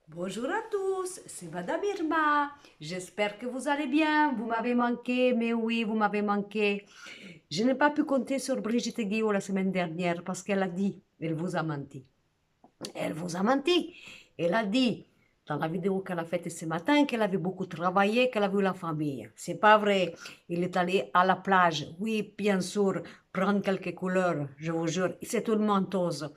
Bonjour à tous, c'est Madame Irma. J'espère que vous allez bien. Vous m'avez manqué, mais oui, vous m'avez manqué. Je n'ai pas pu compter sur Brigitte Guillaume la semaine dernière parce qu'elle a dit, elle vous a menti. Elle vous a menti. Elle a dit dans la vidéo qu'elle a faite ce matin qu'elle avait beaucoup travaillé, qu'elle a vu la famille. C'est pas vrai. Il est allé à la plage. Oui, bien sûr, prendre quelques couleurs, je vous jure. C'est une menteuse.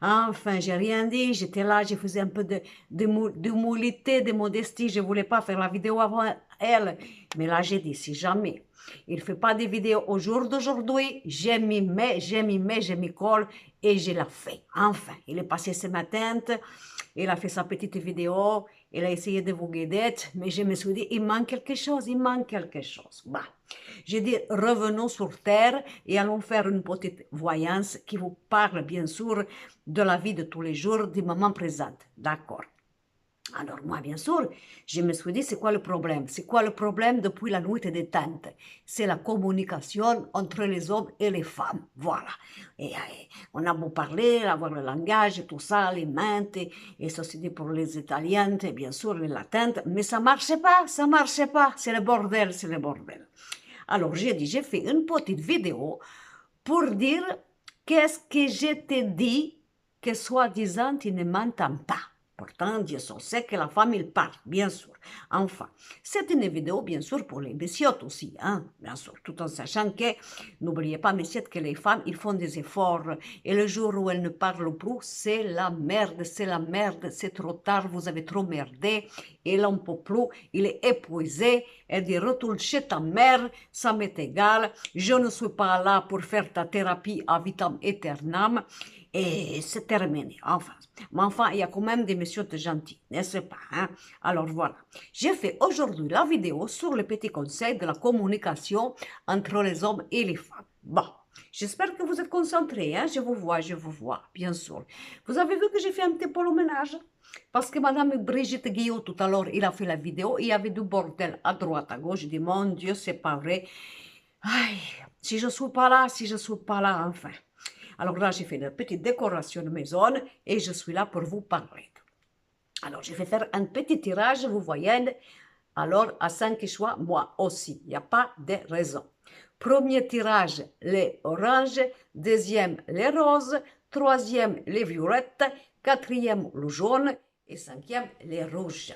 Enfin, j'ai rien dit. J'étais là, je faisais un peu d'humilité, de modestie. Je voulais pas faire la vidéo avant elle. Mais là, j'ai dit, si jamais il ne fait pas de vidéos au jour d'aujourd'hui, je m'y colle et je la fais. Enfin, il est passé ce matin, il a fait sa petite vidéo, il a essayé de vous guider, mais je me suis dit, il manque quelque chose, il manque quelque chose. Bah, j'ai dit, revenons sur Terre et allons faire une petite voyance qui vous parle, bien sûr, de la vie de tous les jours, du moment présent. D'accord. Alors moi, bien sûr, je me suis dit, c'est quoi le problème? C'est quoi le problème depuis la nuit des tentes? C'est la communication entre les hommes et les femmes. Voilà. Et on a beau parler, avoir le langage, tout ça, les mains, et ça se dit pour les Italiens, et bien sûr les latins, mais ça marche pas, ça marche pas. C'est le bordel, c'est le bordel. Alors j'ai dit, j'ai fait une petite vidéo pour dire qu'est-ce que je te dis que soi-disant il ne m'entend pas. Pourtant, Dieu seul sait que la femme, il parle, bien sûr. Enfin, c'est une vidéo, bien sûr, pour les messieurs aussi, hein, bien sûr, tout en sachant que, n'oubliez pas, messieurs, que les femmes, ils font des efforts, et le jour où elles ne parlent plus, c'est la merde, c'est trop tard, vous avez trop merdé, il n'en peut plus, il est épuisé, elle dit, retourne chez ta mère, ça m'est égal, je ne suis pas là pour faire ta thérapie à vitam aeternam, et c'est terminé, enfin. Mais enfin, il y a quand même des messieurs de gentils, n'est-ce pas, hein? Alors voilà, j'ai fait aujourd'hui la vidéo sur le petit conseil de la communication entre les hommes et les femmes. Bon, j'espère que vous êtes concentrés, hein? Je vous vois, bien sûr. Vous avez vu que j'ai fait un petit peu le ménage? Parce que Madame Brigitte Guillot, tout à l'heure, il a fait la vidéo, il y avait du bordel à droite, à gauche. Je dis, mon Dieu, c'est pas vrai. Aïe, si je suis pas là, si je suis pas là, enfin. Alors là, j'ai fait une petite décoration de maison et je suis là pour vous parler. Alors, je vais faire un petit tirage, vous voyez. Alors, à 5 choix, moi aussi. Il n'y a pas de raison. Premier tirage, les oranges. Deuxième, les roses. Troisième, les violettes. Quatrième, le jaune. Et cinquième, les rouges.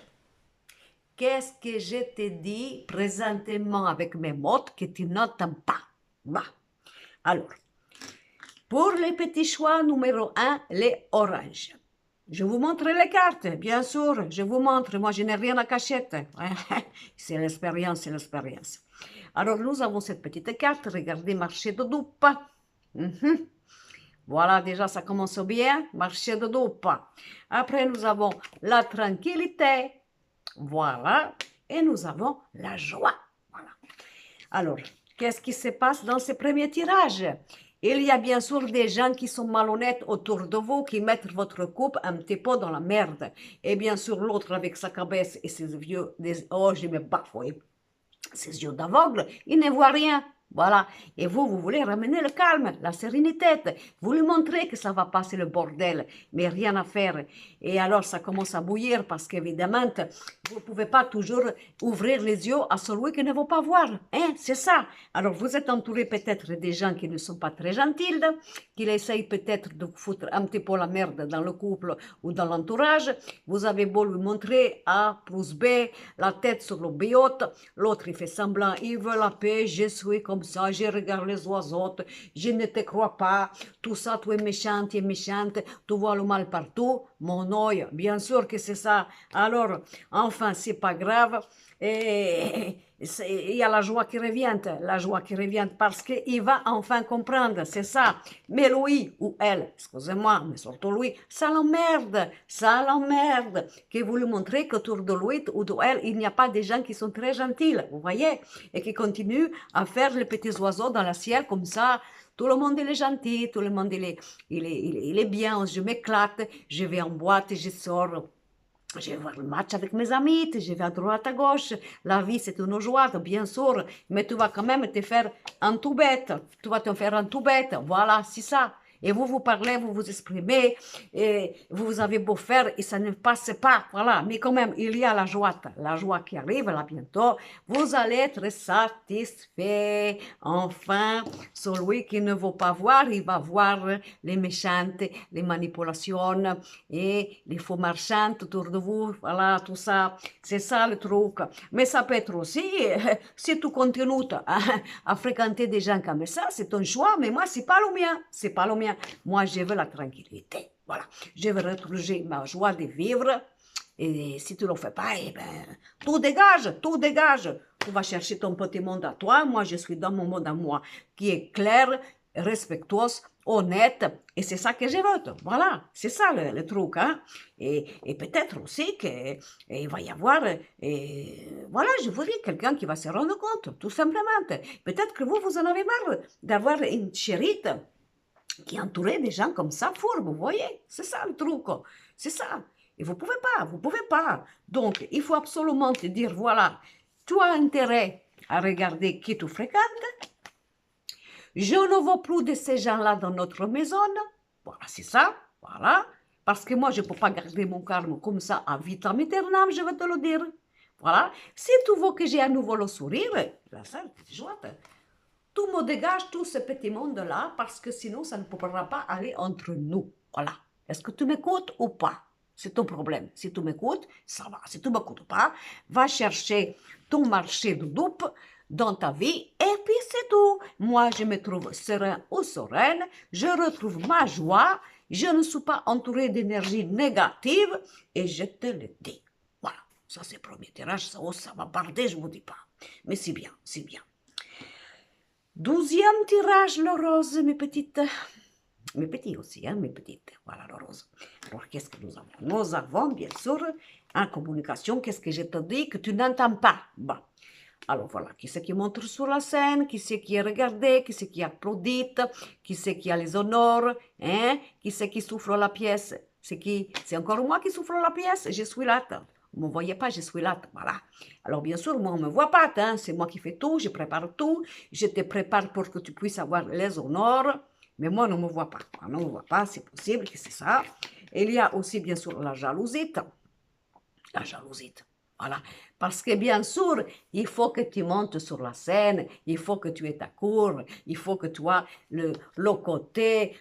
Qu'est-ce que je te dis présentement avec mes mots que tu n'entends pas? Bah. Alors, pour les petits choix, numéro un, les oranges. Je vous montre les cartes, bien sûr, je vous montre. Moi, je n'ai rien à cacher. C'est l'expérience, c'est l'expérience. Alors, nous avons cette petite carte. Regardez, marché de dupe. Mhm. Voilà, déjà, ça commence bien. Marché de dupe. Après, nous avons la tranquillité. Voilà. Et nous avons la joie. Voilà. Alors, qu'est-ce qui se passe dans ce premier tirage? Il y a bien sûr des gens qui sont malhonnêtes autour de vous, qui mettent votre couple un petit peu dans la merde. Et bien sûr, l'autre avec sa cabesse et ses vieux, oh, je me bafouille, ses yeux d'aveugle, il ne voit rien. Voilà. Et vous, vous voulez ramener le calme, la sérénité. Vous lui montrez que ça va passer le bordel, mais rien à faire. Et alors, ça commence à bouillir parce qu'évidemment, vous ne pouvez pas toujours ouvrir les yeux à celui qui ne veut pas voir. Hein? C'est ça. Alors, vous êtes entouré peut-être des gens qui ne sont pas très gentils, qui essayent peut-être de foutre un petit peu la merde dans le couple ou dans l'entourage. Vous avez beau lui montrer A plus B, la tête sur le biote, l'autre il fait semblant, il veut la paix, je suis comme ça, je regarde les oiseaux, je ne te crois pas, tout ça, tu es méchante, tu es méchante, tu vois le mal partout, mon oeil, bien sûr que c'est ça. Alors, enfin, c'est pas grave, et il y a la joie qui revient parce qu'il va enfin comprendre, c'est ça. Mais lui ou elle, excusez-moi, mais surtout lui, ça l'emmerde, que vous lui montrez qu'autour de lui ou de elle, il n'y a pas des gens qui sont très gentils, vous voyez, et qui continuent à faire les petits oiseaux dans le ciel comme ça. Tout le monde il est gentil, tout le monde il est bien, je m'éclate, je vais en boîte, je sors. Je vais voir le match avec mes amis, je vais à droite, à gauche. La vie, c'est une joie, bien sûr, mais tu vas quand même te faire un tout bête. Tu vas te faire un tout bête. Voilà, c'est ça. Et vous vous parlez, vous vous exprimez, et vous avez beau faire et ça ne passe pas, voilà. Mais quand même, il y a la joie qui arrive là bientôt. Vous allez être satisfait. Enfin, celui qui ne veut pas voir, il va voir les méchantes, les manipulations et les faux marchands autour de vous, voilà, tout ça. C'est ça le truc. Mais ça peut être aussi, si tu continues à fréquenter des gens comme ça, c'est ton choix, mais moi, c'est pas le mien, c'est pas le mien. Moi, je veux la tranquillité, voilà. Je veux retrouver ma joie de vivre, et si tu ne le fais pas, eh ben, tout dégage, tout dégage. Tu vas chercher ton petit monde à toi, moi, je suis dans mon monde à moi, qui est clair, respectueux, honnête, et c'est ça que je veux. Voilà, c'est ça le truc. Hein? Et peut-être aussi qu'il va y avoir, voilà, je vous dis, quelqu'un qui va se rendre compte, tout simplement. Peut-être que vous en avez marre d'avoir une chérite qui est entourée des gens comme ça, fourbes, vous voyez, c'est ça le truc, c'est ça. Et vous pouvez pas, vous pouvez pas. Donc, il faut absolument te dire, voilà, tu as intérêt à regarder qui tu fréquentes. Je ne veux plus de ces gens-là dans notre maison. Voilà, c'est ça. Voilà. Parce que moi, je ne peux pas garder mon calme comme ça à vitam aeternam, je vais te le dire. Voilà. Si tu veux que j'ai à nouveau le sourire, là, ça, c'est chouette. Tu me dégages tout ce petit monde-là parce que sinon, ça ne pourra pas aller entre nous. Voilà. Est-ce que tu m'écoutes ou pas? C'est ton problème. Si tu m'écoutes, ça va. Si tu ne m'écoutes pas, va chercher ton marché de dupes dans ta vie et puis c'est tout. Moi, je me trouve serein ou sereine, je retrouve ma joie, je ne suis pas entourée d'énergie négative et je te le dis. Voilà, ça c'est le premier tirage, ça va barder, je ne vous dis pas. Mais c'est bien, c'est bien. 12e tirage, le rose, mes petites. Mes petits aussi, hein, mes petites. Voilà, le rose. Alors, qu'est-ce que nous avons? Nous avons, bien sûr, en communication, qu'est-ce que je te dis que tu n'entends pas? Bon. Alors voilà, qui c'est qui monte sur la scène, qui c'est qui est regardé, qui c'est qui applaudit, qui c'est qui a les honneurs, hein? Qui c'est qui souffle la pièce? C'est encore moi qui souffle la pièce? Je suis là. Vous ne me voyez pas, je suis là, voilà. Alors bien sûr, moi on ne me voit pas, hein? C'est moi qui fais tout, je prépare tout, je te prépare pour que tu puisses avoir les honneurs, mais moi on ne me voit pas. On ne me voit pas, c'est possible que c'est ça. Et il y a aussi bien sûr la jalousie. La jalousie. Voilà. Parce que bien sûr, il faut que tu montes sur la scène, il faut que tu aies ta cour, il faut que tu aies le côté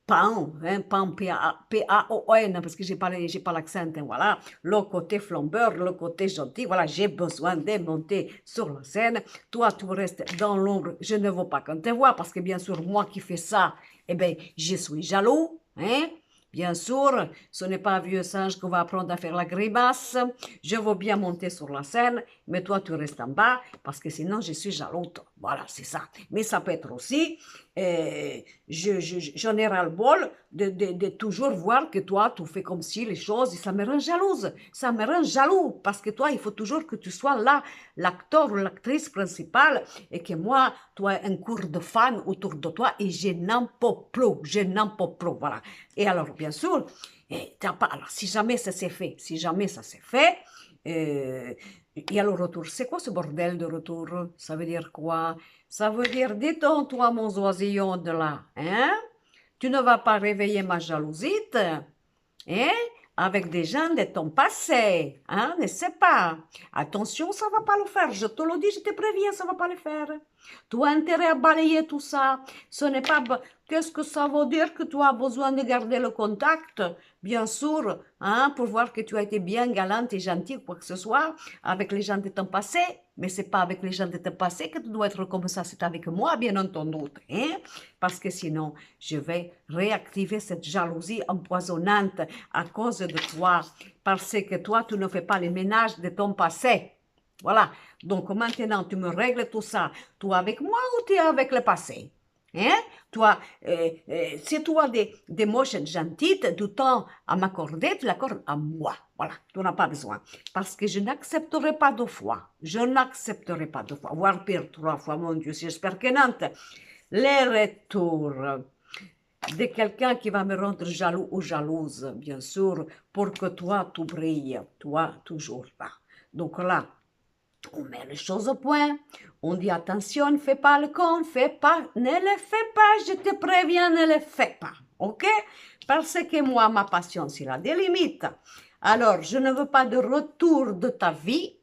pan, hein, pan, P-A-O-N, parce que j'ai pas l'accent, hein, voilà. Le côté flambeur, le côté gentil, voilà, j'ai besoin de monter sur la scène. Toi, tu restes dans l'ombre, je ne veux pas qu'on te voie, parce que bien sûr, moi qui fais ça, eh bien, je suis jaloux, hein. Bien sûr, ce n'est pas un vieux singe qu'on va apprendre à faire la grimace. Je veux bien monter sur la scène, mais toi, tu restes en bas, parce que sinon, je suis jalouse. Voilà, c'est ça. Mais ça peut être aussi, j'en ai ras-le-bol de toujours voir que toi, tu fais comme si les choses, et ça me rend jalouse. Ça me rend jaloux, parce que toi, il faut toujours que tu sois là, l'acteur ou l'actrice principale, et que moi, tu as un cours de fans autour de toi, et je n'en peux plus, je n'en peux plus, voilà. Et alors, bien sûr, alors, si jamais ça s'est fait, il y a le retour. C'est quoi ce bordel de retour? Ça veut dire quoi? Ça veut dire, détends-toi, mon oisillon de là, hein? Tu ne vas pas réveiller ma jalousie, hein? Avec des gens de ton passé, hein? Ne sais pas. Attention, ça va pas le faire. Je te le dis, je te préviens, ça va pas le faire. Tu as intérêt à balayer tout ça. Ce n'est pas... Qu'est-ce que ça veut dire que tu as besoin de garder le contact? Bien sûr, hein, pour voir que tu as été bien galante et gentille, quoi que ce soit, avec les gens de ton passé. Mais c'est pas avec les gens de ton passé que tu dois être comme ça, c'est avec moi, bien entendu. Hein? Parce que sinon, je vais réactiver cette jalousie empoisonnante à cause de toi. Parce que toi, tu ne fais pas le ménage de ton passé. Voilà. Donc maintenant, tu me règles tout ça. Tu es avec moi ou tu es avec le passé? Hein? Toi, si tu as des moches gentilles, du temps à m'accorder, tu l'accordes à moi. Voilà, tu n'as pas besoin. Parce que je n'accepterai pas 2 fois. Je n'accepterai pas 2 fois. Voire pire, 3 fois, mon Dieu, j'espère que Nantes. Les retours de quelqu'un qui va me rendre jaloux ou jalouse, bien sûr, pour que toi, tu brilles. Toi, toujours là. Donc là, On met les choses au point. On dit attention, ne fais pas le con, fais pas, ne le fais pas, je te préviens, ne le fais pas. Ok? Parce que moi, ma patience, il a des limites. Alors, je ne veux pas de retour de ta vie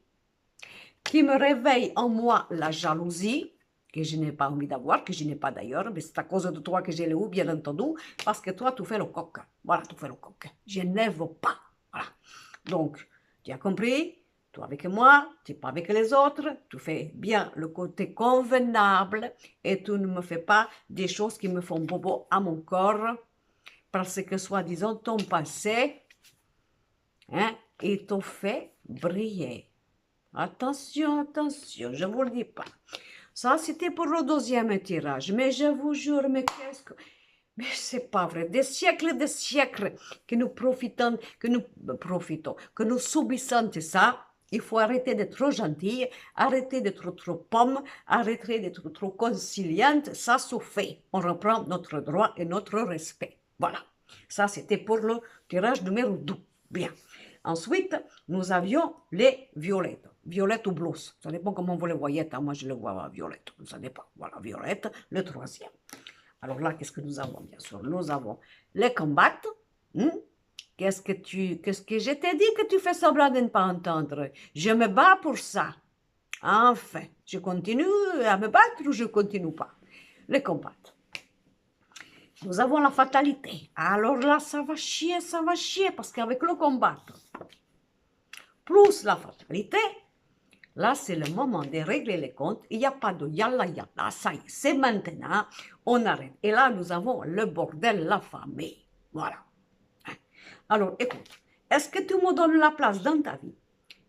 qui me réveille en moi la jalousie, que je n'ai pas envie d'avoir, que je n'ai pas d'ailleurs, mais c'est à cause de toi que j'ai le ou, bien entendu, parce que toi, tu fais le coq. Voilà, tu fais le coq. Je ne veux pas. Voilà. Donc, tu as compris? Tu es avec moi, tu n'es pas avec les autres, tu fais bien le côté convenable et tu ne me fais pas des choses qui me font bobo à mon corps, parce que, soi-disant, ton passé, hein, il t'a fait briller. Attention, attention, je ne vous le dis pas. Ça, c'était pour le deuxième tirage. Mais je vous jure, mais qu'est-ce que... Mais c'est pas vrai. Des siècles que nous profitons, que nous subissons de ça. Il faut arrêter d'être trop gentil, arrêter d'être trop pomme, arrêter d'être trop conciliante. Ça suffit. On reprend notre droit et notre respect. Voilà. Ça, c'était pour le tirage numéro 2. Bien. Ensuite, nous avions les violettes. Violette ou blues. Ça dépend comment vous les voyez. Moi, je le vois violette. Ça dépend. Voilà, violette, le troisième. Alors là, qu'est-ce que nous avons, bien sûr? Nous avons les combats. Qu'est-ce que je t'ai dit que tu fais semblant de ne pas entendre? Je me bats pour ça. Enfin, je continue à me battre ou je ne continue pas? Les combats. Nous avons la fatalité. Alors là, ça va chier, parce qu'avec le combat, plus la fatalité, là, c'est le moment de régler les comptes. Il n'y a pas de yalla, ça y est, c'est maintenant, on arrête. Et là, nous avons le bordel, la famille. Voilà. Alors, écoute, est-ce que tu me donnes la place dans ta vie?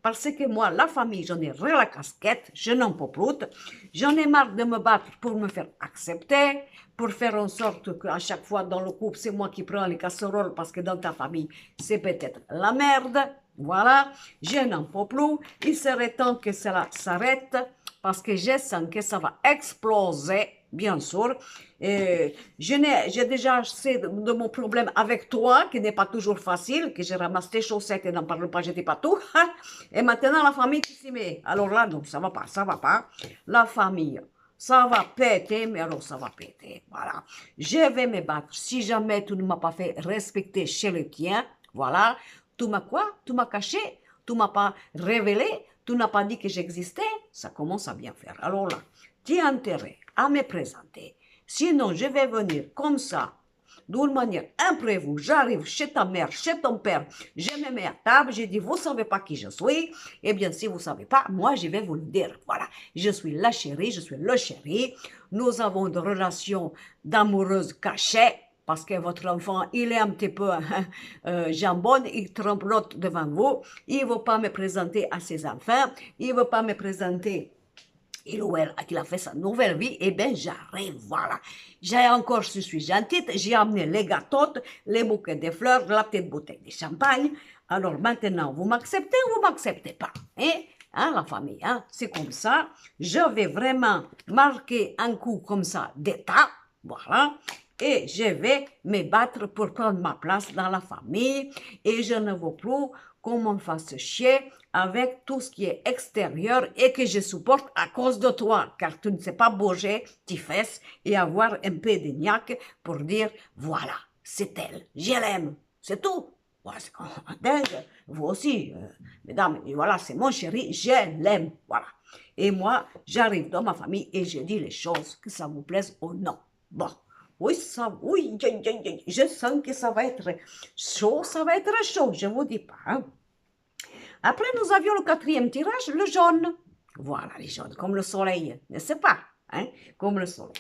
Parce que moi, la famille, j'en ai rien la casquette, je n'en peux plus. J'en ai marre de me battre pour me faire accepter, pour faire en sorte qu'à chaque fois dans le couple, c'est moi qui prends les casseroles parce que dans ta famille, c'est peut-être la merde. Voilà, je n'en peux plus. Il serait temps que cela s'arrête parce que je sens que ça va exploser, bien sûr. J'ai déjà assez de mon problème avec toi, qui n'est pas toujours facile, que j'ai ramassé tes chaussettes et n'en parle pas, je dis pas tout. Et maintenant, la famille qui s'y met. Alors là, non, ça va pas, ça va pas. La famille, ça va péter, mais alors ça va péter. Voilà. Je vais me battre. Si jamais tu ne m'as pas fait respecter chez le tien, voilà. Tu m'as quoi? Tu m'as caché? Tu m'as pas révélé? Tu n'as pas dit que j'existais? Ça commence à bien faire. Alors là, tu as intérêt à me présenter. Sinon, je vais venir comme ça, d'une manière imprévue. J'arrive chez ta mère, chez ton père, je me mets à table, je dis, vous ne savez pas qui je suis? Eh bien, si vous ne savez pas, moi, je vais vous le dire. Voilà, je suis la chérie, je suis le chéri. Nous avons des relations d'amoureuses cachées, parce que votre enfant, il est un petit peu jambon, il tremblote devant vous, il ne veut pas me présenter à ses enfants, il ne veut pas me présenter il ou elle qui a fait sa nouvelle vie, eh bien, j'arrive, voilà. Je suis gentille, j'ai amené les gâteaux, les bouquets de fleurs, la petite bouteille de champagne. Alors maintenant, vous m'acceptez ou vous m'acceptez pas? Hein, la famille, hein? C'est comme ça. Je vais vraiment marquer un coup comme ça d'état, voilà. Et je vais me battre pour prendre ma place dans la famille. Et je ne veux plus qu'on me fasse chier avec tout ce qui est extérieur et que je supporte à cause de toi, car tu ne sais pas bouger tes fesses et avoir un peu de niaque pour dire, voilà, c'est elle, je l'aime, c'est tout. Voilà, c'est dingue, vous aussi, mesdames, et voilà, c'est mon chéri, je l'aime, voilà. Et moi, j'arrive dans ma famille et je dis les choses, que ça vous plaise ou non. Bon. Oui, je sens que ça va être chaud, je ne vous dis pas. Hein. Après, nous avions le quatrième tirage, le jaune. Voilà, les jaunes, comme le soleil, n'est-ce pas? Hein? Comme le soleil.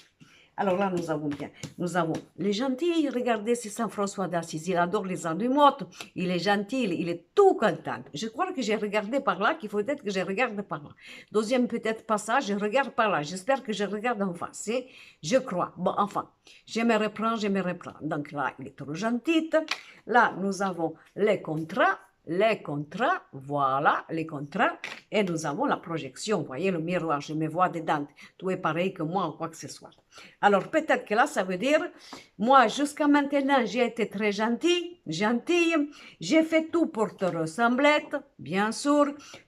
Alors là, nous avons les gentils. Regardez, c'est Saint François d'Assise. Il adore les animaux. Il est gentil, il est tout content. Je crois que j'ai regardé par là, qu'il faut peut-être que je regarde par là. Deuxième peut-être passage, je regarde par là. J'espère que je regarde en face. Je crois. Bon, enfin, je me reprends. Donc là, il est trop gentil. Là, nous avons les contrats. les contrats, voilà, les contrats, et nous avons la projection, vous voyez le miroir, je me vois dedans, tout est pareil que moi ou quoi que ce soit. Alors peut-être que là, ça veut dire, moi jusqu'à maintenant, j'ai été très gentille, j'ai fait tout pour te ressembler, bien sûr,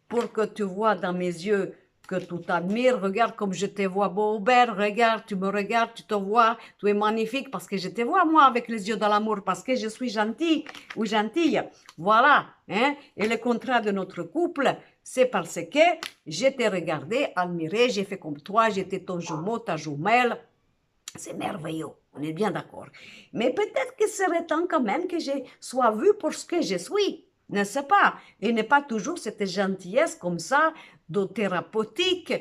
pour que tu vois dans mes yeux que tu t'admires, regarde comme je te vois beau, belle, regarde, tu me regardes, tu te vois, tu es magnifique parce que je te vois moi avec les yeux de l'amour, parce que je suis gentille ou gentille, voilà, hein, et le contrat de notre couple, c'est parce que je t'ai regardé, admiré, j'ai fait comme toi, j'étais ton jumeau, ta jumelle, c'est merveilleux, on est bien d'accord. Mais peut-être que ce serait temps quand même que je sois vue pour ce que je suis, n'est-ce pas? Et n'est pas toujours cette gentillesse comme ça, de thérapeutique,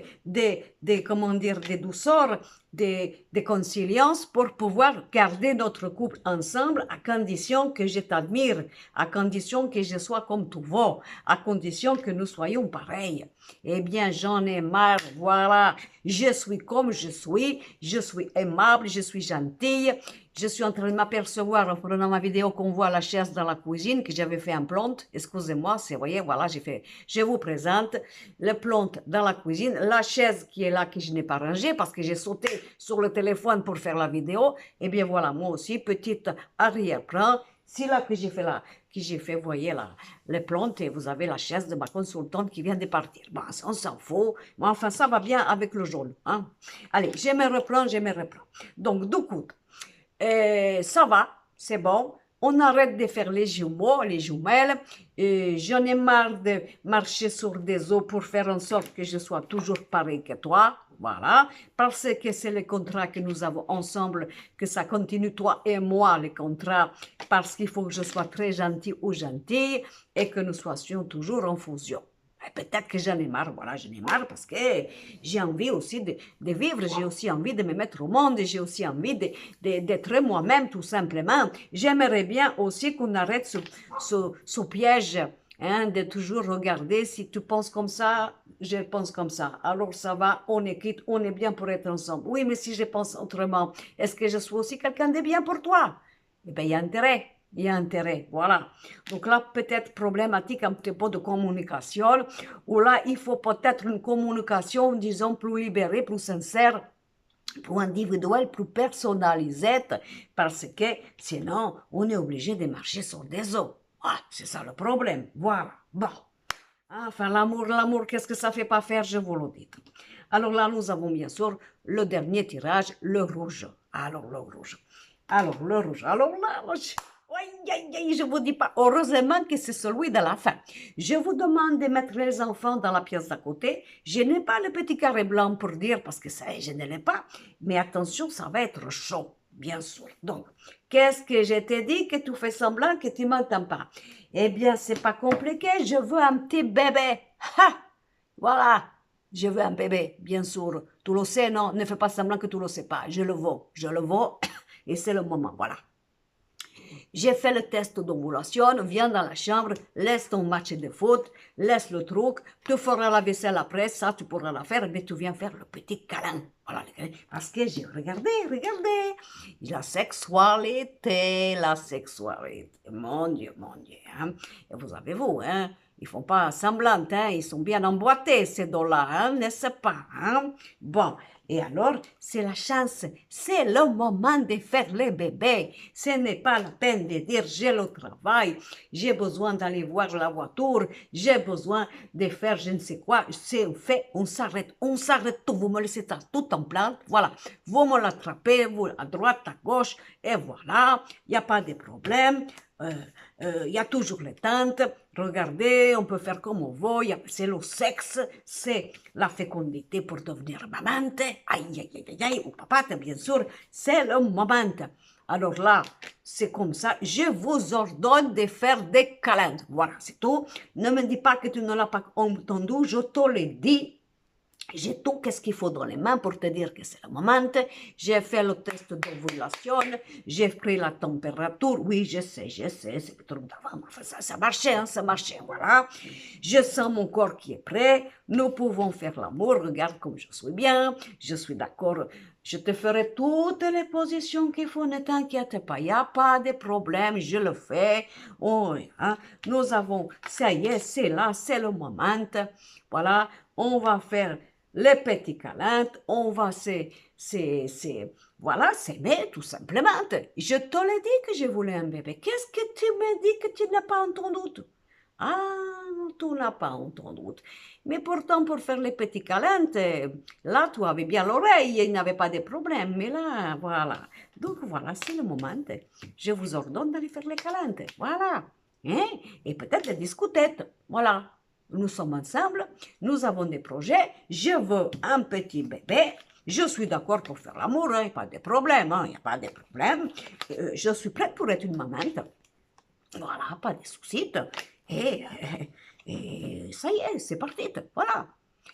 comment dire, de douceur, de conciliance pour pouvoir garder notre couple ensemble à condition que je t'admire, à condition que je sois comme tu veux, à condition que nous soyons pareils. Eh bien, j'en ai marre, voilà, je suis comme je suis aimable, je suis gentille, je suis en train de m'apercevoir en prenant ma vidéo qu'on voit la chaise dans la cuisine que j'avais fait en plante. Excusez-moi, vous voyez, voilà, je vous présente le plante dans la cuisine, la chaise qui est là que je n'ai pas rangée parce que j'ai sauté sur le téléphone pour faire la vidéo. Et bien voilà, moi aussi, petite arrière-plan. C'est là que j'ai fait, vous voyez là, les plantes et vous avez la chaise de ma consultante qui vient de partir. Bon, on s'en fout, mais enfin, ça va bien avec le jaune. Hein? Allez, je me reprends. Donc, du coup, ça va, c'est bon. On arrête de faire les jumeaux, les jumelles. J'en ai marre de marcher sur des os pour faire en sorte que je sois toujours pareil que toi. Voilà, parce que c'est le contrat que nous avons ensemble, que ça continue, toi et moi, le contrat, parce qu'il faut que je sois très gentil ou gentille et que nous soyons toujours en fusion. Peut-être que j'en ai marre, voilà, j'en ai marre parce que j'ai envie aussi de vivre, j'ai aussi envie de me mettre au monde, j'ai aussi envie d'être moi-même tout simplement. J'aimerais bien aussi qu'on arrête ce piège hein, de toujours regarder si tu penses comme ça, je pense comme ça. Alors ça va, on est quitte, on est bien pour être ensemble. Oui, mais si je pense autrement, est-ce que je suis aussi quelqu'un de bien pour toi? Eh bien, il y a intérêt. Il y a intérêt, voilà. Donc là, peut-être problématique un petit peu de communication, où là, il faut peut-être une communication, disons, plus libérée, plus sincère, plus individuelle, plus personnalisée, parce que sinon, on est obligé de marcher sur des os. Ah, c'est ça le problème, voilà. Bon. Enfin, l'amour, qu'est-ce que ça fait pas faire, je vous le dis. Alors là, nous avons bien sûr le dernier tirage, le rouge. Alors, le rouge. Alors là, je vous dis pas, heureusement que c'est celui de la fin. Je vous demande de mettre les enfants dans la pièce d'à côté. Je n'ai pas le petit carré blanc pour dire, parce que ça, je ne l'ai pas. Mais attention, ça va être chaud, bien sûr. Donc, qu'est-ce que je t'ai dit que tu fais semblant que tu m'entends pas? Eh bien, c'est pas compliqué, je veux un petit bébé. Ha! Voilà, je veux un bébé, bien sûr. Tu le sais, non? Ne fais pas semblant que tu le sais pas. Je le veux, et c'est le moment, voilà. J'ai fait le test d'ovulation, viens dans la chambre, laisse ton match de foot, laisse le truc, tu feras la vaisselle après, ça tu pourras la faire, mais tu viens faire le petit câlin. Voilà, parce que j'ai regardé, la sexualité, mon Dieu, hein. Et vous avez vu, hein, ils font pas semblant, hein, ils sont bien emboîtés ces dos-là, hein, n'est-ce pas, hein? Bon, et alors, c'est la chance, c'est le moment de faire les bébés. Ce n'est pas la peine de dire j'ai le travail, j'ai besoin d'aller voir la voiture, j'ai besoin de faire je ne sais quoi. C'est fait, on s'arrête tout. Vous me laissez ça tout en plante, voilà. Vous me l'attrapez, vous à droite, à gauche, et voilà, il n'y a pas de problème. Il y a toujours les tantes, regardez, on peut faire comme on veut, c'est le sexe, c'est la fécondité pour devenir maman, ou papa, bien sûr, c'est le moment. Alors là, c'est comme ça, je vous ordonne de faire des câlins, voilà, c'est tout. Ne me dis pas que tu ne l'as pas entendu, je te le dis. J'ai tout ce qu'il faut dans les mains pour te dire que c'est le moment. J'ai fait le test d'ovulation, j'ai pris la température. Oui, je sais, c'est trop d'avant. Enfin, ça marchait, hein, ça marchait, voilà. Je sens mon corps qui est prêt. Nous pouvons faire l'amour. Regarde comme je suis bien. Je suis d'accord. Je te ferai toutes les positions qu'il faut. Ne t'inquiète pas, il n'y a pas de problème. Je le fais. Oh, hein. Nous avons, ça y est, c'est là, c'est le moment. Voilà, on va faire les petits câlins, on va voilà, s'aimer tout simplement. Je te l'ai dit que je voulais un bébé. Qu'est-ce que tu me dis que tu n'as pas entendu? Ah, tu n'as pas entendu. Mais pourtant, pour faire les petits câlins, là, tu avais bien l'oreille, il n'y avait pas de problème. Mais là, voilà. Donc, voilà, c'est le moment. Je vous ordonne d'aller faire les câlins. Voilà. Hein? Et peut-être des discotettes. Voilà. Nous sommes ensemble, nous avons des projets, je veux un petit bébé, je suis d'accord pour faire l'amour, il n'y a pas de problème, il n'y a pas de problème. Je suis prête pour être une maman, voilà, pas de soucis. Et ça y est, c'est parti, voilà.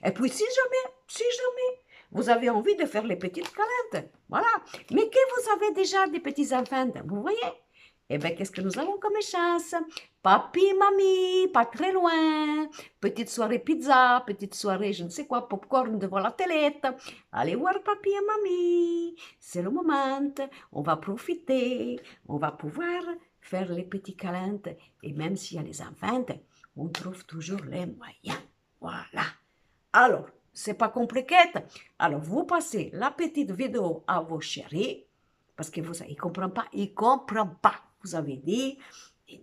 Et puis si jamais, vous avez envie de faire les petites câlins, voilà, mais que vous avez déjà des petits enfants, vous voyez? Eh bien, qu'est-ce que nous avons comme chance? Papi, mamie, pas très loin. Petite soirée pizza, petite soirée, je ne sais quoi, popcorn devant la télé. Allez voir papi et mamie. C'est le moment. On va profiter. On va pouvoir faire les petits câlins. Et même s'il y a les enfants, on trouve toujours les moyens. Voilà. Alors, c'est pas compliqué. Alors, vous passez la petite vidéo à vos chéris. Parce que vous savez, il ne comprend pas. Vous avez dit,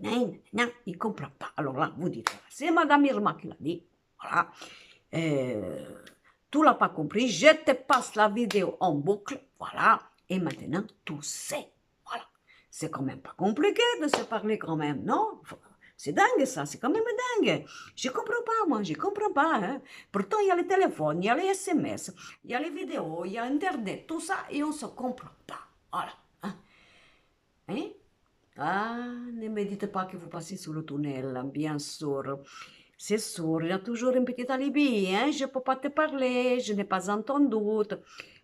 non, il ne comprend pas. Alors là, vous dites, c'est Madame Irma qui l'a dit. Voilà. Tu ne l'as pas compris, je te passe la vidéo en boucle. Voilà. Et maintenant, tu sais. Voilà. C'est quand même pas compliqué de se parler quand même, non? C'est dingue ça, c'est quand même dingue. Je ne comprends pas, moi, je ne comprends pas. Hein. Pourtant, il y a les téléphones, il y a les SMS, il y a les vidéos, il y a Internet, tout ça, et on ne se comprend pas. Voilà. Hein? Ah, ne me dites pas que vous passez sous le tunnel, bien sûr. C'est sûr, il y a toujours un petit alibi, hein? Je ne peux pas te parler, je n'ai pas entendu.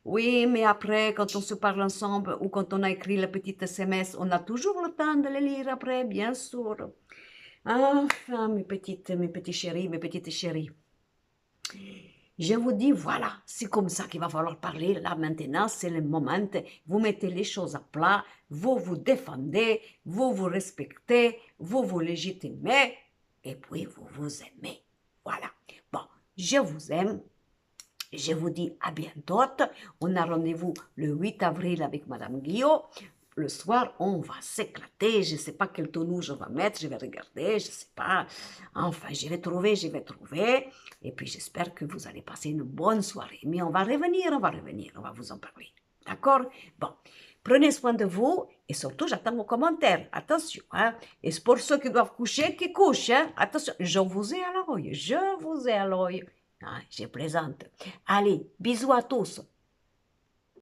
Oui, mais après, quand on se parle ensemble ou quand on a écrit le petit SMS, on a toujours le temps de le lire après, bien sûr. Enfin, mes petits chéris, mes petites chéries. Je vous dis, voilà, c'est comme ça qu'il va falloir parler. Là, maintenant, c'est le moment. Vous mettez les choses à plat, vous vous défendez, vous vous respectez, vous vous légitimez, et puis vous vous aimez. Voilà. Bon, je vous aime. Je vous dis à bientôt. On a rendez-vous le 8 avril avec Madame Guillot. Le soir, on va s'éclater. Je ne sais pas quel tonneau je vais mettre. Je vais regarder. Je ne sais pas. Enfin, je vais trouver. Et puis, j'espère que vous allez passer une bonne soirée. Mais on va revenir. On va vous en parler. D'accord? Bon. Prenez soin de vous. Et surtout, j'attends vos commentaires. Attention. Hein? Et c'est pour ceux qui doivent coucher, qui couchent. Hein? Attention. Je vous ai à l'œil. Je vous ai à l'œil. Ah, je plaisante. Allez, bisous à tous.